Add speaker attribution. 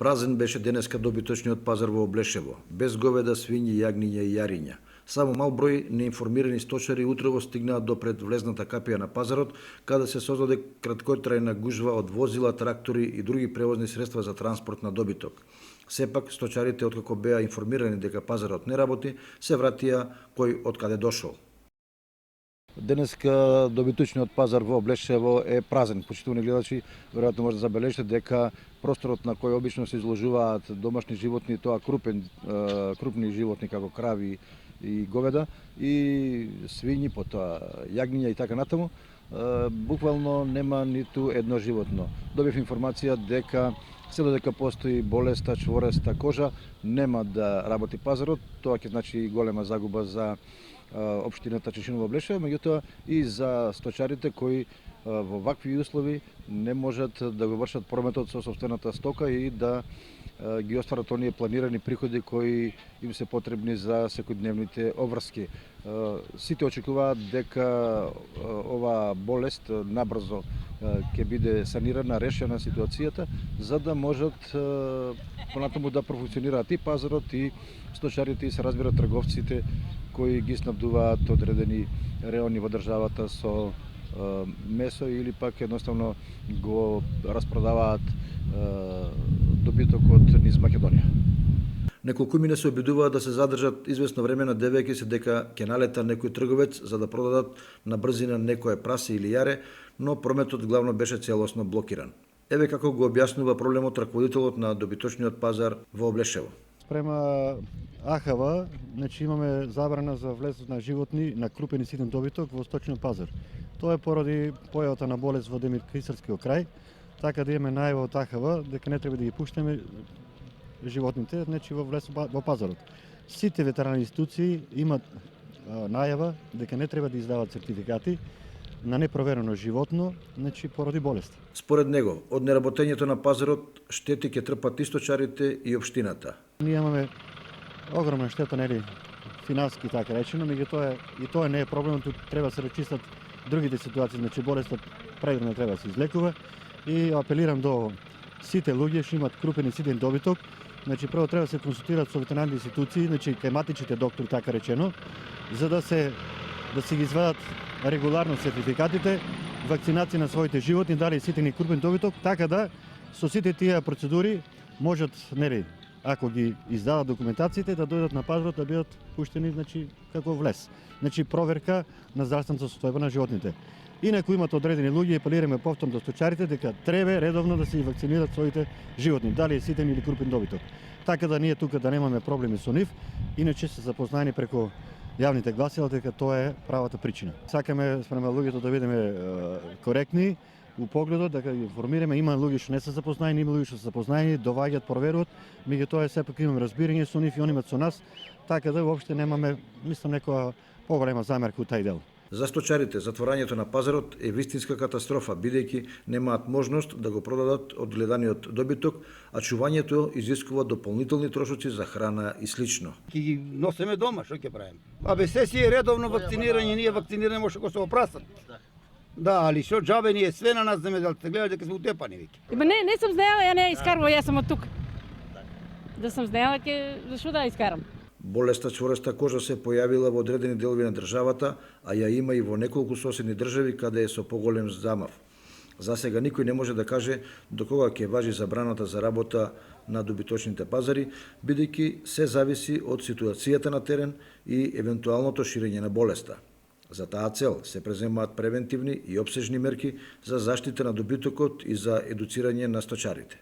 Speaker 1: Празен беше денеска добиточниот пазар во Облешево, без говеда, свињи, јагниња и јариња. Само мал број неинформирани сточари утрово стигнаат до пред влезната капија на пазарот, каде се создаде краткотрајна гужва од возила, трактори и други превозни средства за транспорт на добиток. Сепак, сточарите, откако беа информирани дека пазарот не работи, се вратија кој од каде дошол. Денеска добиточниот пазар во Облешево е празен. Почитувани гледачи, веројатно може да забележите дека просторот на кој обично се изложуваат домашни животни, тоа крупни животни како крави и говеда и свињи, потоа јагниња и така натаму, буквално нема ниту едно животно. Добив информација дека се додека постои болеста, чвореста кожа, нема да работи пазарот, тоа ќе значи голема загуба за општината Чешиново Облешево, меѓутоа и за сточарите кои во вакви услови не можат да го вршат прометот со сопствената стока и да ги остварат оние планирани приходи кои им се потребни за секојдневните обврски. Сите очекуваат дека ова болест набрзо ќе биде санирана, решена ситуацијата, за да можат понатаму да профункционираат и пазарот, и сточарите, и се разбира трговците кои ги снабдуваат одредени реони во државата со месо или пак едноставно го распродаваат добитокот низ Македонија. Неколкумина се обидуваат да се задржат известно време надевајќи се дека ќе налета некој трговец за да продадат на брзина некое прасе или јаре, но прометот главно беше целосно блокиран. Еве како го објаснува проблемот раководителот на добиточниот пазар во Облешево.
Speaker 2: Према АХВ, значи имаме забрана за влез на животни на крупен и ситен добиток во сточниот пазар. Тоа е поради појавата на болест во Демиркисарскиот крај, така да имаме најава од АХВ дека не треба да ги пуштаме животните, значи во влез во пазарот. Сите ветеринарни институции имат најава дека не треба да издават сертификати на непроверено животно, значи поради болест.
Speaker 1: Според него, од неработењето на пазарот штети ќе трпат и сточарите и општината.
Speaker 2: Ние имаме огромна штета, нели, финански така речено, меѓутоа и тоа не е проблемот, треба да се речистат другите ситуации, значи болестот предварно треба да се излекува и апелирам до сите луѓе што имаат крупен и ситен добиток, значи прво треба да се консултираат со ветеринарни институции, значи кај матичните доктори така речено, за да се ги извадат регуларно сертификатите, вакцинација на своите животни, дали ситен и крупен добиток, така да со сите тие процедури можат, нели, ако ги издадат документациите, да дојдат на пазарот да бидат пуштени, значи како влез. Значи проверка на здравствената состојба на животните. Инаку имат одредени луѓе, апелираме повторно до сточарите дека треба редовно да се и вакцинират своите животни, дали е ситен или крупен добиток. Така да ние тука да немаме проблеми со нив, иначе се запознаени преку јавните гласила дека тоа е правата причина. Сакаме спрема луѓето да бидеме коректни у погледот, да ги информираме. Има луѓе што не се запознаени, има луѓе што се запознаени, доваѓаат, проверуваат, меѓутоа сепак имаме разбирање со нив и они имаат со нас, така да воопште немаме, мислам, некоја поголема замерка у тај дел.
Speaker 1: За сточарите, затворањето на пазарот е вистинска катастрофа, бидејќи немаат можност да го продадат од гледаниот добиток, а чувањето изискува дополнителни трошоци за храна и слично.
Speaker 3: Ќе ги носиме дома, што ќе правиме? А без се си е редовно вакцинирање, ние вакцинираме може го се опрасат. Да, али што џабе ние све на нас земјоделците гледаат дека сме утепани веќе.
Speaker 4: Не сум знаела, ја не искарувам, јас сум од тук. Да сум знаела зашто да искарам.
Speaker 1: Болеста чвореста кожа се појавила во одредени делови на државата, а ја има и во неколку соседни држави каде е со поголем замав. За сега никој не може да каже до кога ќе важи забраната за работа на добиточните пазари, бидејќи се зависи од ситуацијата на терен и евентуалното ширење на болеста. За таа цел се преземаат превентивни и опсежни мерки за заштита на добитокот и за едуцирање на сточарите.